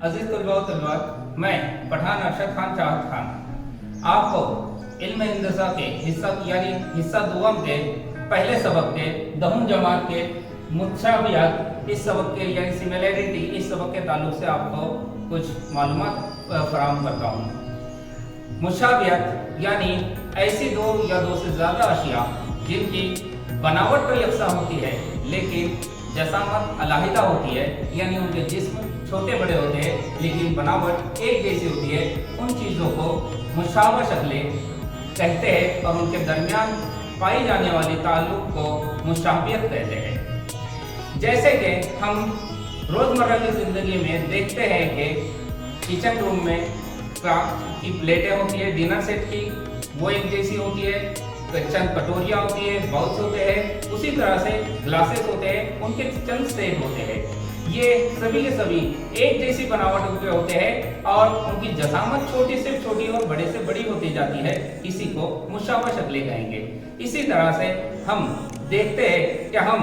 अजीज तलबा व तलबात, मैं पठान अरशद खान चाहत खान आपको इल्म हिंदसा के हिस्सा दुआम के पहले सबक के दहुम जमात के मुतशाबिहात इस सबक के यानी सिमिलैरिटी इस सबक के ताल्लुक से आपको कुछ मालूमात फराहम करता हूँ। मुशाबिहत यानी ऐसी दो या दो से ज़्यादा अशिया जिनकी बनावट तो यकसा होती है लेकिन जसामत अलहदा होती है, यानी उनके जिस्म छोटे बड़े होते हैं लेकिन बनावट एक जैसी होती है। उन चीज़ों को मुशाबह शक्लें कहते हैं और उनके दरमियान पाई जाने वाली ताल्लुक को मुशाबियत कहते हैं। जैसे कि हम रोज़मर्रा की ज़िंदगी में देखते हैं कि किचन रूम में की प्लेटें होती है, डिनर सेट की वो एक जैसी होती है, चंद कटोरियाँ होती है, बाउल्स होते हैं, उसी तरह से ग्लासेस होते हैं, उनके चंद सेट होते हैं। ये सभी के सभी एक जैसी बनावट के होते हैं और उनकी जसामत छोटी से छोटी और बड़े से बड़ी होती जाती है। इसी को मुशाबह शक्लें कहेंगे। इसी तरह से हम देखते हैं कि हम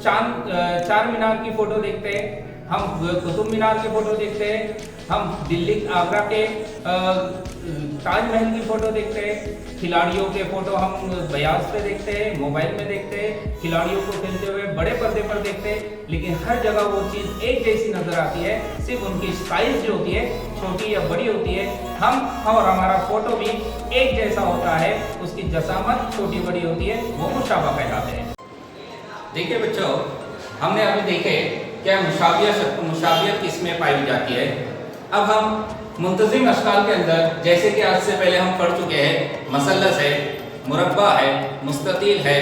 चार मीनार की फोटो देखते हैं, हम कुतुब मीनार की फोटो देखते हैं, हम दिल्ली आगरा के ताजमहल की फोटो देखते हैं, खिलाड़ियों के फोटो हम बयाज पे देखते हैं, मोबाइल में देखते हैं, खिलाड़ियों को खेलते हुए बड़े पर्दे पर देखते हैं, लेकिन हर जगह वो चीज़ एक जैसी नजर आती है। सिर्फ उनकी साइज जो होती है छोटी या बड़ी होती है। हम और हमारा फोटो भी एक जैसा होता है, उसकी जसामत छोटी बड़ी होती है, वो मुशाबा कहलाते हैं। देखिए बच्चों, हमने अभी देखे क्या मुशाबियत किसमें पाई जाती है। अब हम मुंतज़िम अशकाल के अंदर, जैसे कि आज से पहले हम पढ़ चुके हैं, मसल्लस है, मुरब्बा है, मुस्ततील है,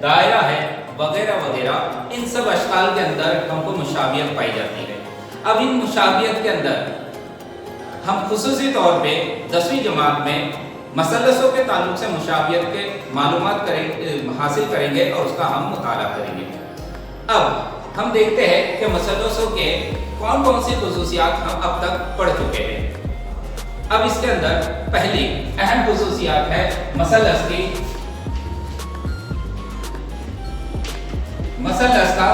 दायरा है, वगैरह वगैरह, इन सब अशकाल के अंदर हमको मुशाबियत पाई जाती है। अब इन मुशाबियत के अंदर हम खुसूसी तौर पे 10वीं जमात में मसल्लसों के ताल्लुक से मुशाबियत के मालूमात हासिल करेंगे और उसका हम मुताला करेंगे। अब हम देखते हैं कि मसल्लसों के कौन कौन सी खुसूसियात हम अब तक पढ़ चुके हैं। अब इसके अंदर पहली अहम खुसूसियात है मसल्लस का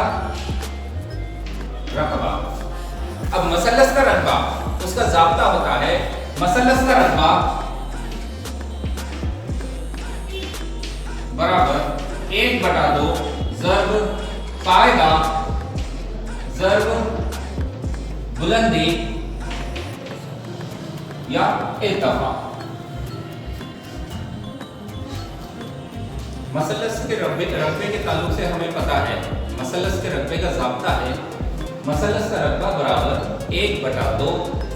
रकबा। अब मसल्लस का रकबा, उसका ज़ाब्ता होता है, मसल्लस का रकबा बराबर 1/2 ज़र्ब कायदा ज़र्ब बुलंदी या इर्तिफा। मसल्लस के रकबे के ताल्लुक से हमें पता है, मसल्लस के रकबे का ज़ाब्ता है, मसल्लस का रकबा बराबर 1/2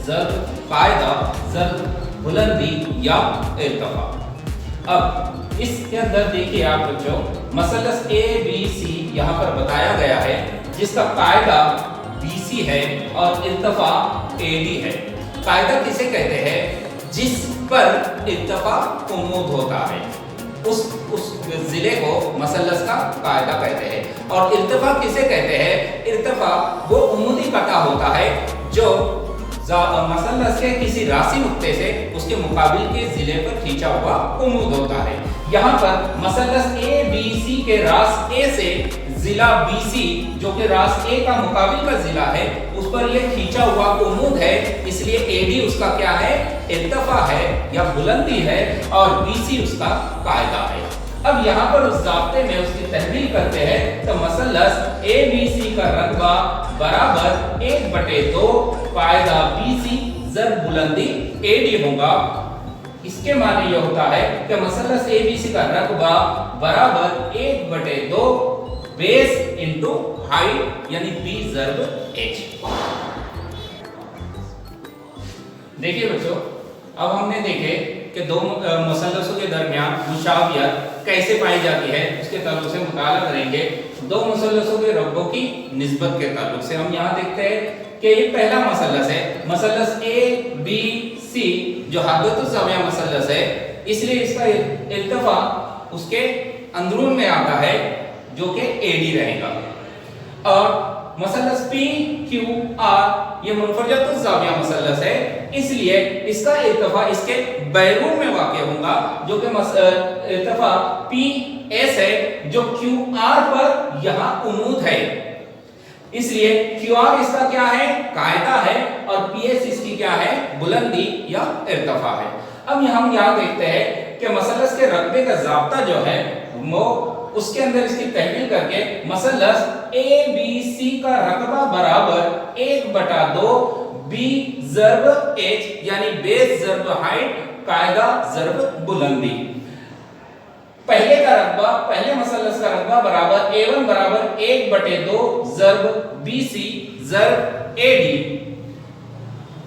ज़र्ब कायदा ज़र्ब बुलंदी या इर्तिफा। अब इसके अंदर देखिए आप बच्चों, मसल्लस ABC यहाँ पर बताया गया है, जिसका कायदा BC है और इर्तिफा AD है। कायदा किसे कहते हैं? जिस पर इर्तिफा उम्मूद होता है, उस जिले को मसल्लस का कायदा कहते हैं। और इर्तिफा किसे कहते हैं? इर्तिफा वो उम्मूदी पता होता है जो मसल्लस के किसी रासी नुक्ते से उसके मुकाबिल के जिले पर खींचा हुआ उम्मूद होता है। यहाँ पर मसल्लस ABC के रास A से जिला BC, जो कि रास A का मुकाबिल का जिला है, उस पर यह खींचा हुआ उम्मूद है, इसलिए AD उसका क्या है? इर्तिफा है या बुलंदी है, और BC उसका कायदा है। अब यहाँ पर उस ज़ाब्ते में उसकी तहरीर करते हैं तो मसल्लस ABC का रकबा बराबर 1/2 कायदा BC ज़र्ब बुलंदी AD होगा। इसके माने यह होता है कि मसल्लस ABC का रकबा बराबर 1/2 बेस इंटू हाइट यानी B ज़र्ब H। देखिए बच्चों, अब हमने देखे कि दो मुसल्लसों के दरमियान मुशाबियत कैसे पाई जाती है, उसके ताल्लुक से मुताला करेंगे। दो मुसल्लसों के रकबों की निस्बत के ताल्लुक से हम यहाँ देखते हैं कि ये पहला मुसल्लस है, मुसल्लस ABC जो हद्दतुज़ ज़ाविया मुसल्लस है, इसलिए इसका इर्तिफा उसके अंदरून में आता है जो कि AD रहेगा। और मसल्लस PQR ये मुनफरजतुज़ ज़ाविया मुसल्लस है, इसलिए इसका इर्तिफा इसके बैरून में वाक़ होगा जो कि इर्तिफा PS है जो QR पर यहाँ उमूद है। इसलिए QR इसका क्या है, कायदा है, और PS इसकी क्या है, बुलंदी या इर्तिफा है। अब हम यहाँ देखते हैं कि मसलस के रकबे का ज़ाब्ता जो है वो उसके अंदर इसकी तहवील करके मसलस ABC का रकबा बराबर 1/2 B ज़र्ब H यानी बेस ज़र्ब हाइट कायदा ज़र्ब बुलंदी। पहले का रकबा, पहले मसलस का रकबा बराबर A1 बराबर 1/2 ज़र्ब BC ज़र्ब AD।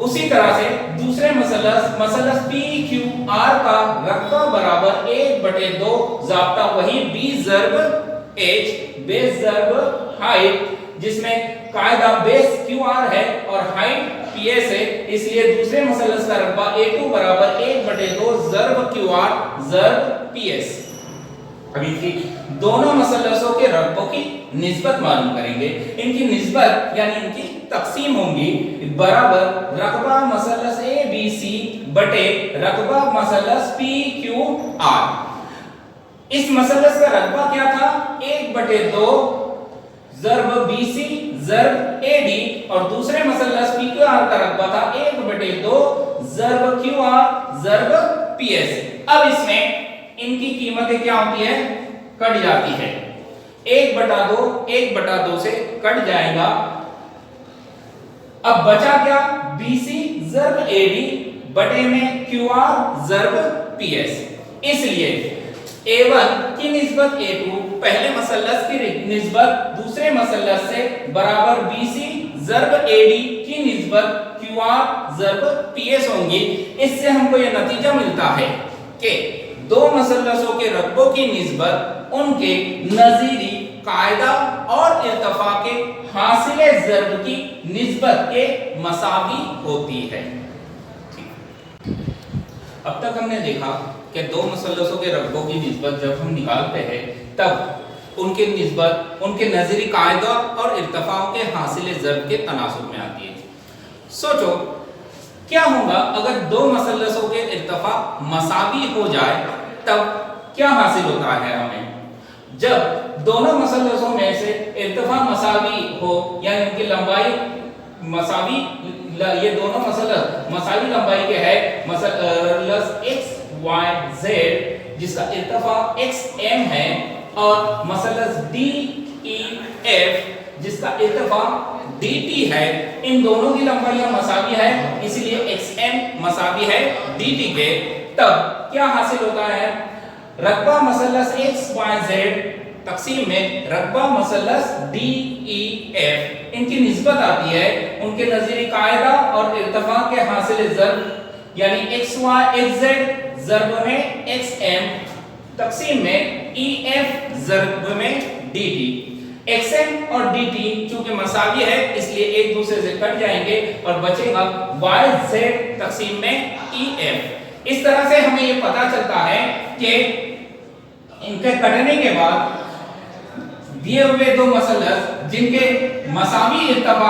उसी तरह से दूसरे मसलस PQR का रकबा बराबर 1/2 ज़ाब्ता वही B ज़र्ब H बेस ज़र्ब हाइट, जिसमें कायदा बेस QR है और हाइट PS है, इसलिए दूसरे मसलस का रकबा A2 बराबर 1/2 ज़र्ब QR ज़र्ब PS। अभी की दोनों मसलसों के रकबों की निस्बत मालूम करेंगे। इनकी निस्बत यानी इनकी तकसीम होंगी बराबर रकबा मसलस ABC बटे रकबा मसलस PQR। इस मसलस का रकबा क्या था, 1/2 ज़र्ब BC ज़र्ब AD, और दूसरे मसलस PQR का रकबा था 1/2 ज़र्ब QR ज़र्ब PS। अब इसमें इनकी कीमतें क्या होती है, कट जाती है। 1/2 से कट जाएगा। अब बचा क्या, BC ज़र्ब AD बटे में QR ज़र्ब PS। इसलिए A1 की निस्बत A2 पहले मसलस की निस्बत दूसरे मसलस से बराबर BC ज़र्ब AD की निस्बत QR ज़र्ब PS होंगी। इससे हमको यह नतीजा मिलता है कि दो मसलसों के रकबों की निस्बत उनके नजीरी कायदा और इर्तिफा के हासिले ज़र्ब की निस्बत के मसावी होती है। अब तक हमने देखा कि दो मसलसों के रकबों की निस्बत जब हम निकालते हैं तब उनके निस्बत उनके नजरी कायदा और इर्तिफाओं के हासिले ज़र्ब के तनासुब में आती है। सोचो क्या होगा अगर दो मसलसों के इर्तिफा मसावी हो जाए, तब क्या हासिल होता है हमें, जब दोनों मसलसों में से इर्तिफा मसावी हो यानी उनकी लंबाई मसावी, ये दोनों मसलस मसावी लंबाई के है, मसलस XYZ जिसका इर्तिफा XM है और मसलस DEF जिसका इर्तिफा DT है, इन दोनों की लंबाइयां मसावी है, इसलिए XM मसावी है DT के। तब क्या हासिल होता है, रकबा मसलस XYZ तकसीम में रकबा मसलस DEF, इनकी निस्बत आती है उनके नज़ीरी कायदा और इर्तिफा के हासिल ज़र्ब यानी XYZ ज़र्ब में XM तकसीम में EF ज़र्ब में DT। XM और DT चूंकि मसावी है इसलिए एक दूसरे से कट जाएंगे और बचेगा YZ तकसीम में EF। इस तरह से हमें ये पता चलता है कि इनके कटने के बाद दिए हुए दो मसलस जिनके मसावी इर्तिफा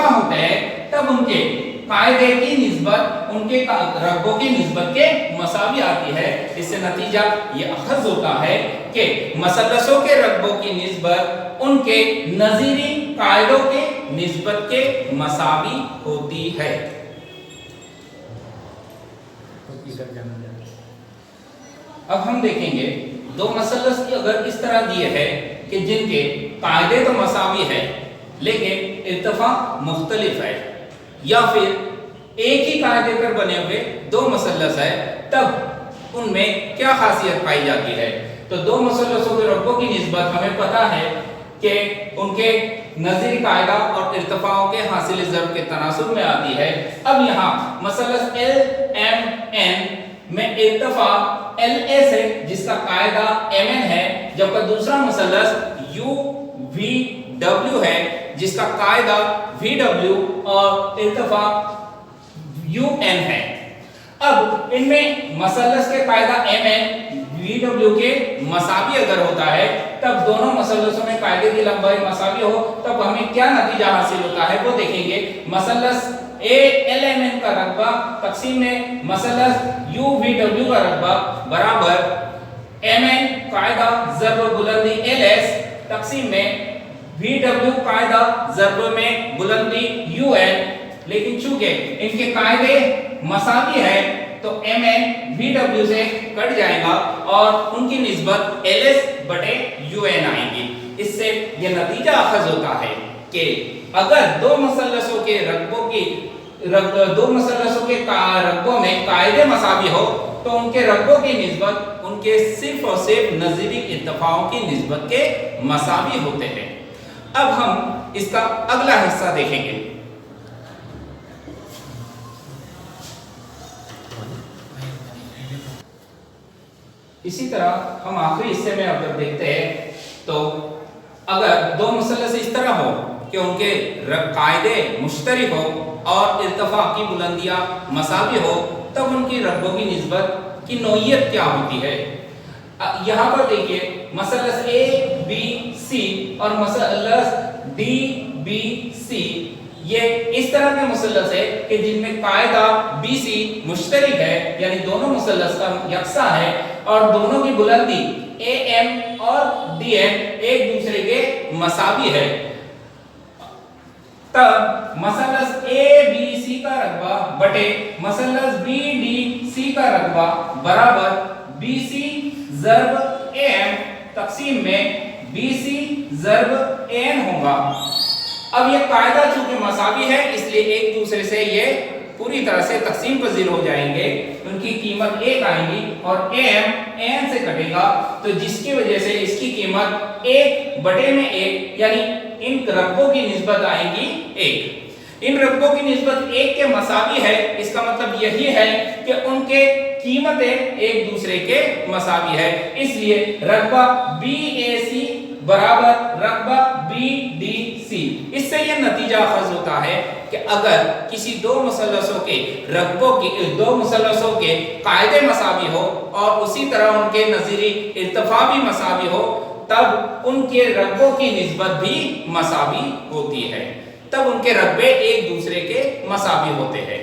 होते हैं तब उनके कायदे की निस्बत उनके रकबों की निस्बत के मसावी आती है। इससे नतीजा ये अखज़ होता है कि मसलसों के रकबों की निस्बत उनके नज़ीरी कायदों के निस्बत के मसावी होती है। अब हम देखेंगे दो मसलस की अगर इस तरह दिए है कि जिनके कायदे तो मसावी है लेकिन इर्तिफा मुख्तलिफ है, या फिर एक ही कायदे पर बने हुए दो मसलस है, तब उनमें क्या खासियत पाई जाती है। तो दो मसलसों के रकबों की निस्बत हमें पता है कि उनके नज़ीरी कायदा और इर्तिफाओं के हासिल ज़र्ब के तनासुब में आती है। अब यहाँ मसलस LMN में इर्तिफा LA से जिसका कायदा MN है, जबकि दूसरा मसलस UVW है जिसका कायदा VW और इर्तिफा UN है। अब इनमें मसलस के कायदा MN VW के मसावी अगर होता है तब दोनों मसलसों में कायदे की लंबाई मसावी हो तब हमें क्या नतीजा हासिल होता है वो देखेंगे। मसलस LMN का रकबा तकसीम में मसलस UVW का रकबा बराबर MN कायदा ज़र्ब बुलंदी LS तकसीम में VW कायदा ज़र्ब में बुलंदी UN, लेकिन चूंकि इनके कायदे मसावी है तो MN VW से कट जाएगा और उनकी निस्बत LS बटे UN आएगी। इससे यह नतीजा अखज़ होता है कि अगर दो मुसल्लसों के रकबों में कायदे मसावी हो तो उनके रकबों की निस्बत उनके सिर्फ और सिर्फ नज़ीरी इत्तफाकों की निस्बत के मसावी होते हैं। अब हम इसका अगला हिस्सा देखेंगे। इसी तरह हम आखिरी हिस्से में अब जब देखते हैं तो अगर दो मुसल्लस इस तरह हो कि उनके कायदे मुश्तरक हो और इर्तिफा की बुलंदियां मसावी हो तब उनकी रकबों की निस्बत की नौइयत क्या होती है। यहाँ पर देखिए मसलस ABC और मसलस DBC ये इस तरह के मुसल्लस है कि जिनमें कायदा BC मुश्तरक है, यानी दोनों मुसल्लस का यकसा है और दोनों की बुलंदी AM और DM एक दूसरे के मसावी है। तब मसलस ABC का रकबा बटे मसलस BDC का रकबा बराबर BC ज़र्ब AM तक़सीम में BC ज़र्ब AN होगा। अब ये कायदा चूंकि मसावी है इसलिए एक दूसरे से ये पूरी तरह से तक़सीम पजीर हो जाएंगे, उनकी कीमत 1 आएगी और AM AN से कटेगा तो जिसकी वजह से इसकी कीमत 1 बटे में 1 यानी इन रकबों की निस्बत आएगी 1। इन रकबों की निस्बत 1 के मसावी है, इसका मतलब यही है कि उनके कीमतें एक दूसरे के मसावी है, इसलिए रकबा BAC बराबर रकबा BDC। इससे यह नतीजा अखज़ होता है कि अगर किसी दो मुसल्लसों के कायदे मसावी हो और उसी तरह उनके नज़ीरी इर्तिफा भी मसावी हो तब उनके रकबों की निस्बत भी मसावी होती है, तब उनके रकबे एक दूसरे के मसावी होते हैं।